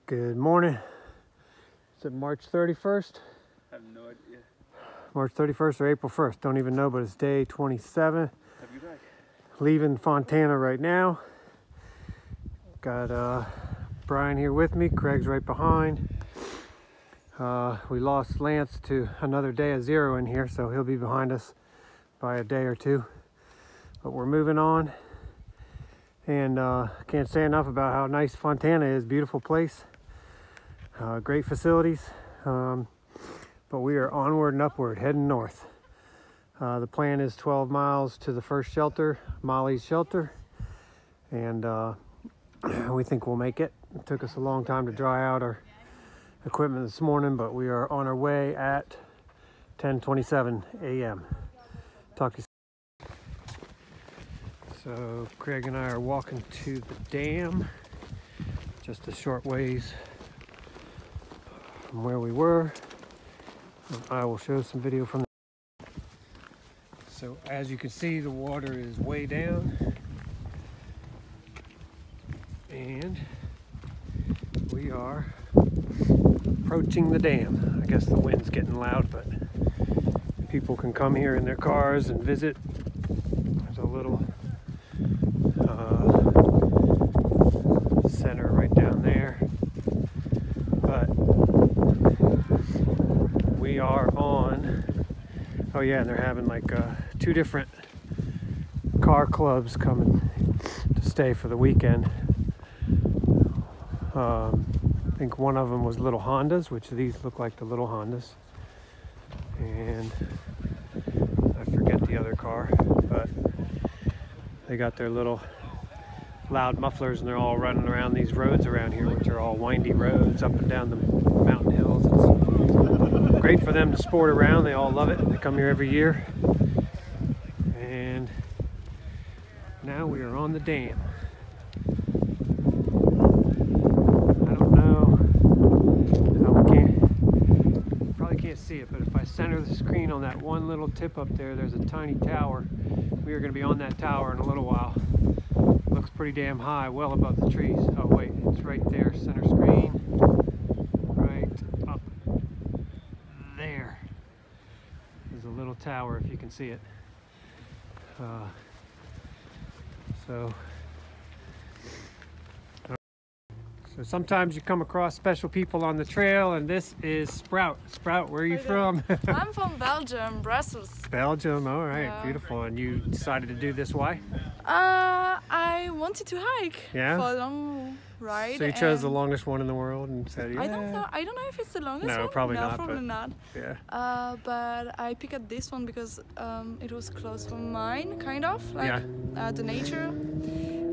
Good morning. Is it March 31st? I have no idea. March 31st or April 1st. Don't even know, but it's day 27. Have you back? Leaving Fontana right now. Got Brian here with me. Craig's right behind. We lost Lance to another day of zero in here, so he'll be behind us by a day or two. But we're moving on. And can't say enough about how nice Fontana is. Beautiful place. Great facilities. But we are onward and upward, heading north. The plan is 12 miles to the first shelter, Molly's shelter. And we think we'll make it. It took us a long time to dry out our equipment this morning, but we are on our way at 10:27 a.m. Talk to you soon. So Craig and I are walking to the dam, just a short ways from where we were. And I will show some video from there. So as you can see, the water is way down, and we are approaching the dam. I guess the wind's getting loud, but people can come here in their cars and visit. There's a little center right down there, but we are on, oh yeah, and they're having like two different car clubs coming to stay for the weekend. I think one of them was little Hondas, which these look like the little Hondas, and I forget the other car, but they got their little loud mufflers and they're all running around these roads around here, which are all windy roads up and down the mountain hills. It's great for them to sport around. They all love it. They come here every year. And now we are on the dam. I don't know how we can, probably can't see it, but if I center the screen on that one little tip up there, there's a tiny tower. We are going to be on that tower in a little while. Looks pretty damn high, well above the trees. Oh wait, it's right there, center screen. Right up there. There's a little tower if you can see it. So sometimes you come across special people on the trail, and this is Sprout. Sprout, where are you from? I'm from Belgium, Brussels. Belgium, all right, Yeah. Beautiful. And you decided to do this, why? I wanted to hike for a long ride. So you chose the longest one in the world and said, yeah. I don't know if it's the longest No, one. probably no, not. Probably but, not. Yeah. But I picked this one because it was close from mine, kind of, like the nature.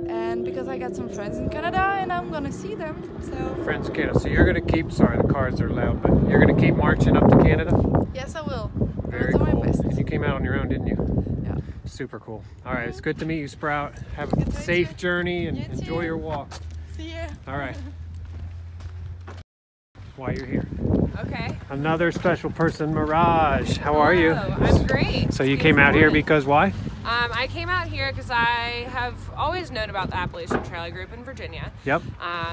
And because I got some friends in Canada and I'm gonna see them, so... Friends in Canada. So you're gonna keep, sorry the cars are loud, but you're gonna keep marching up to Canada? Yes, I will. Very I'll do cool. my best. And you came out on your own, didn't you? Yeah. Super cool. All right, it's good to meet you, Sprout. Have a safe journey and enjoy your walk. See you. All right. Why you're here. Okay. Another special person, Mirage. How are you? I'm great. So you came out here because why? I came out here because I have always known about the Appalachian Trail group in Virginia. Yep.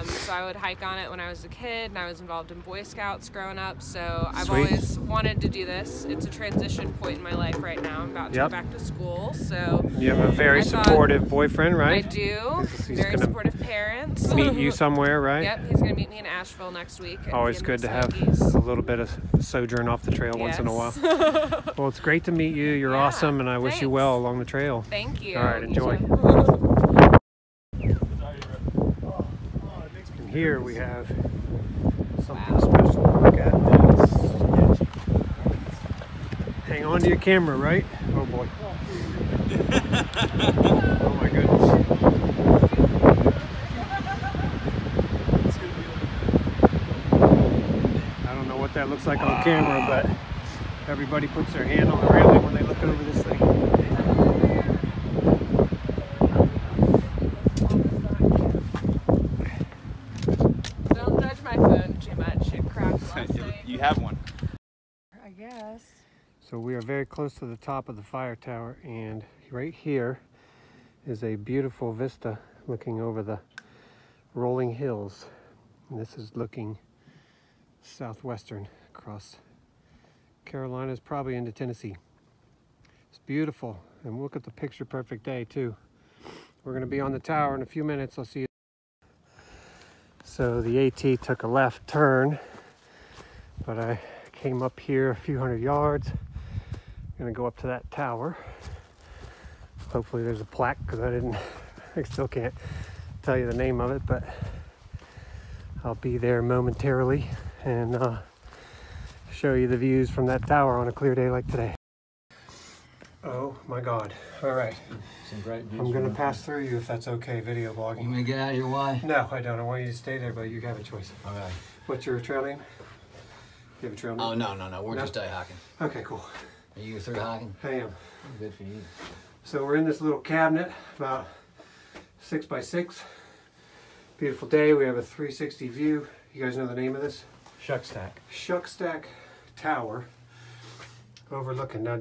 So I would hike on it when I was a kid, and I was involved in Boy Scouts growing up. So I've Sweet. always wanted to do this. It's a transition point in my life right now. I'm about to go back to school, so you have a very supportive boyfriend, right? I do. He's very supportive parents. Meet you somewhere, right? Yep. He's gonna meet me in Asheville next week. Always good to have a little bit of sojourn off the trail once in a while. Well, it's great to meet you. You're awesome, and I wish you well along the trail. Thank you. All right, enjoy. And here we have something special to look at. Hang on to your camera, right? Oh boy. Oh my goodness. I don't know what that looks like on camera, but everybody puts their hand on the railing when they look over this thing. Don't judge my phone too much. It cracks off. You have one. I guess. So we are very close to the top of the fire tower, and right here is a beautiful vista looking over the rolling hills. And this is looking southwestern across Carolinas, probably into Tennessee. It's beautiful, and look at the picture perfect day too. We're gonna be on the tower in a few minutes. I'll see you. So the AT took a left turn, but I came up here a few hundred yards. I'm gonna go up to that tower. Hopefully there's a plaque, because I still can't tell you the name of it, but I'll be there momentarily and show you the views from that tower on a clear day like today. Oh my God. All right. Some great views. I'm going to pass through you if that's okay, video blogging. You may get out of your way? No, I don't. I want you to stay there, but you have a choice. All right. What's your trail name? You have a trail name? Oh, no. We're just day hiking. Okay, cool. Are you through hiking? I am. Good for you. So we're in this little cabinet, about 6 by 6. Beautiful day. We have a 360 view. You guys know the name of this? Shuckstack. Shuckstack Tower, overlooking. Now,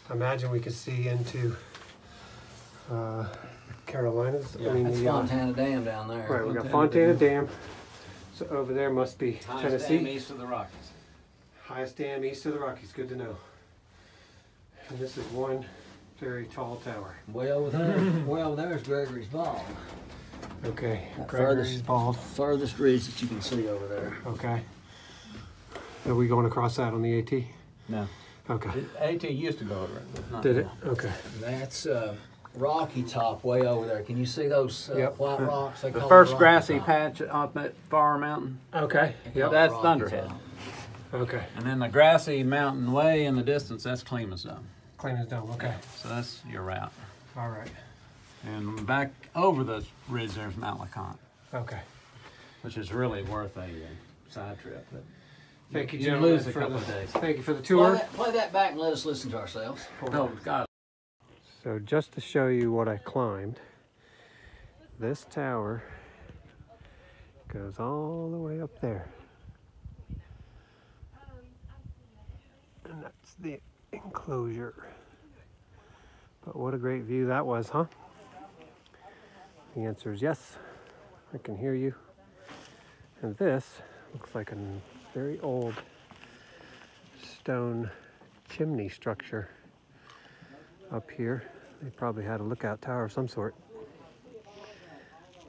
imagine we could see into Carolinas. Yeah, that's Fontana Dam down there. Right, we got Fontana Dam. So over there must be Highest Tennessee. dam east of the Rockies. Highest dam east of the Rockies. Good to know. And this is one very tall tower. Way over there is Gregory's Bald. Okay, That Gregory's Bald. Furthest ridge that you can see over there. Okay. Are we going across that on the AT? No. Okay. AT used to go over it, but not Did it? now. Okay. That's Rocky Top way over there. Can you see those Yep. white rocks? They The call it first Rocky grassy Top. patch up that far mountain, Okay. They call Yep. it that's Rocky Thunderhead. Top. Okay. And then the grassy mountain way in the distance, that's Klima's Zone. Clean it down. Okay. So that's your route. All right. And back over the ridge, there's Mount LeConte, Okay. which is really worth a side trip. But Thank you, you gentlemen, lose a for couple the, of days. Thank you for the Play tour. play that back and let us listen to ourselves. Oh, God. So just to show you what I climbed, this tower goes all the way up there. And that's the enclosure. But what a great view that was, huh? The answer is yes. I can hear you. And this looks like a very old stone chimney structure up here. They probably had a lookout tower of some sort.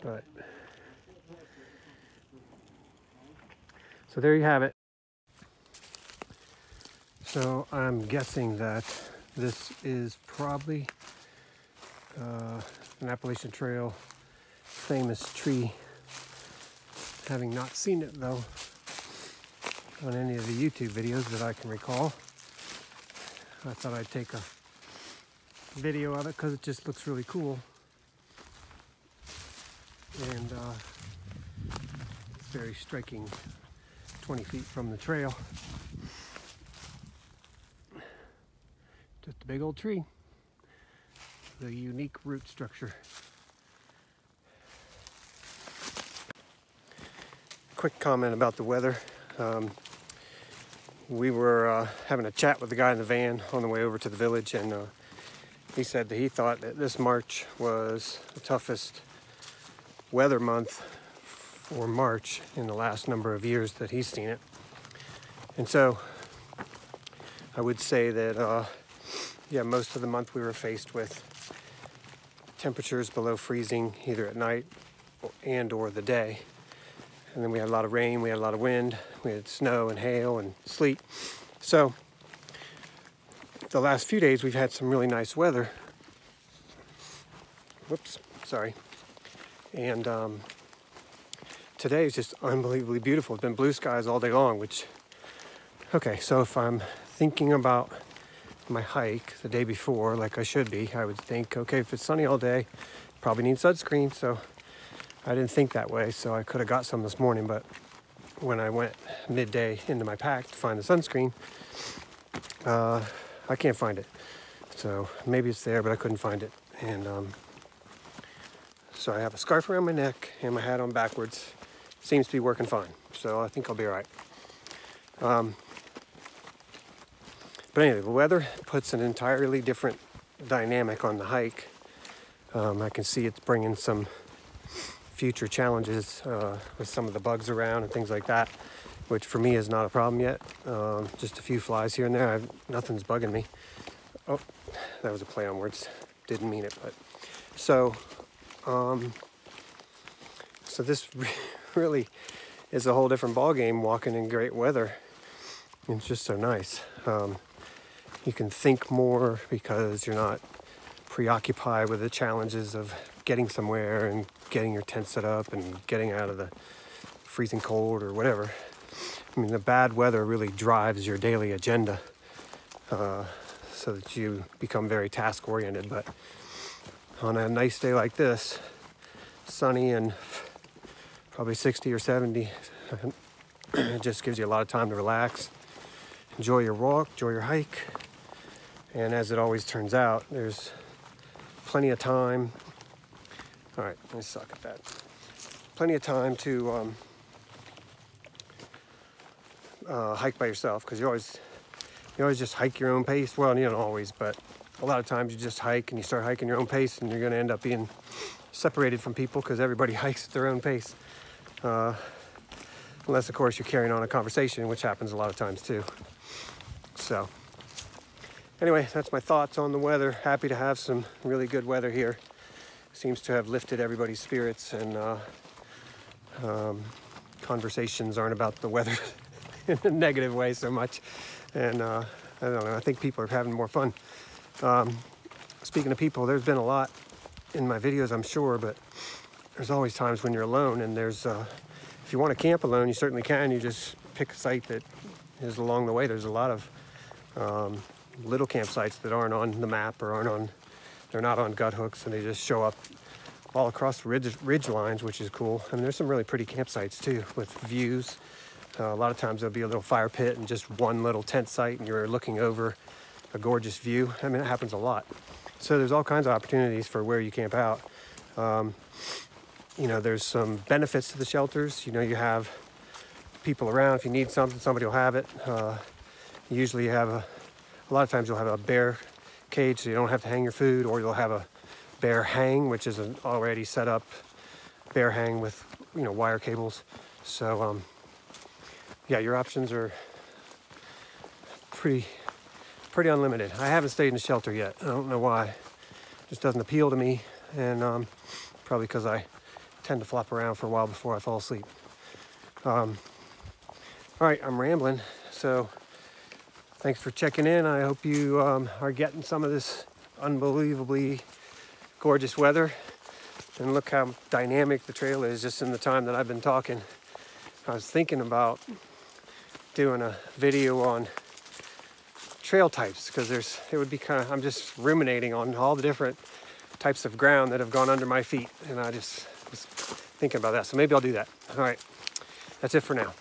But so there you have it. So I'm guessing that this is probably an Appalachian Trail famous tree. Having not seen it though on any of the YouTube videos that I can recall, I thought I'd take a video of it because it just looks really cool. And it's very striking, 20 feet from the trail. Just a big old tree with a unique root structure. Quick comment about the weather. We were having a chat with the guy in the van on the way over to the village, and he said that he thought that this March was the toughest weather month for March in the last number of years that he's seen it. And so I would say that yeah, most of the month we were faced with temperatures below freezing either at night and or the day. And then we had a lot of rain, we had a lot of wind, we had snow and hail and sleet. So the last few days we've had some really nice weather. Whoops, sorry. And today is just unbelievably beautiful. It's been blue skies all day long, which, okay, so if I'm thinking about my hike the day before, like I should be, I would think, okay, if it's sunny all day, probably need sunscreen. So I didn't think that way, so I could have got some this morning, but when I went midday into my pack to find the sunscreen, I can't find it. So maybe it's there, but I couldn't find it. And so I have a scarf around my neck and my hat on backwards. Seems to be working fine, so I think I'll be all right. But anyway, the weather puts an entirely different dynamic on the hike. I can see it's bringing some future challenges with some of the bugs around and things like that, which for me is not a problem yet. Just a few flies here and there. Nothing's bugging me. Oh, that was a play on words. Didn't mean it, but so this really is a whole different ball game walking in great weather. It's just so nice. You can think more because you're not preoccupied with the challenges of getting somewhere and getting your tent set up and getting out of the freezing cold or whatever. I mean, the bad weather really drives your daily agenda so that you become very task oriented. But on a nice day like this, sunny and probably 60 or 70, it just gives you a lot of time to relax, enjoy your walk, enjoy your hike. And as it always turns out, there's plenty of time. All right, I suck at that. Plenty of time to hike by yourself, because you always just hike your own pace. Well, you don't always, but a lot of times you just hike and you start hiking your own pace, and you're going to end up being separated from people because everybody hikes at their own pace. Unless, of course, you're carrying on a conversation, which happens a lot of times too. So anyway, that's my thoughts on the weather. Happy to have some really good weather here. Seems to have lifted everybody's spirits, and conversations aren't about the weather in a negative way so much. And I don't know, I think people are having more fun. Speaking of people, there's been a lot in my videos, I'm sure, but there's always times when you're alone, and there's if you want to camp alone, you certainly can. You just pick a site that is along the way. There's a lot of little campsites that aren't on the map or they're not on gut hooks, and they just show up all across ridge lines, which is cool. I mean, there's some really pretty campsites too with views. A lot of times there'll be a little fire pit and just one little tent site, and you're looking over a gorgeous view. I mean, it happens a lot. So there's all kinds of opportunities for where you camp out. You know, there's some benefits to the shelters. You know, you have people around. If you need something, somebody will have it. Usually you have a lot of times you'll have a bear cage, so you don't have to hang your food, or you'll have a bear hang, which is an already set up bear hang with, you know, wire cables. So yeah, your options are pretty unlimited. I haven't stayed in a shelter yet. I don't know why. It just doesn't appeal to me, and probably because I tend to flop around for a while before I fall asleep. All right, I'm rambling, so thanks for checking in. I hope you are getting some of this unbelievably gorgeous weather. And look how dynamic the trail is just in the time that I've been talking. I was thinking about doing a video on trail types, because it would be kind of, I'm just ruminating on all the different types of ground that have gone under my feet, and I just was thinking about that. So maybe I'll do that. All right, that's it for now.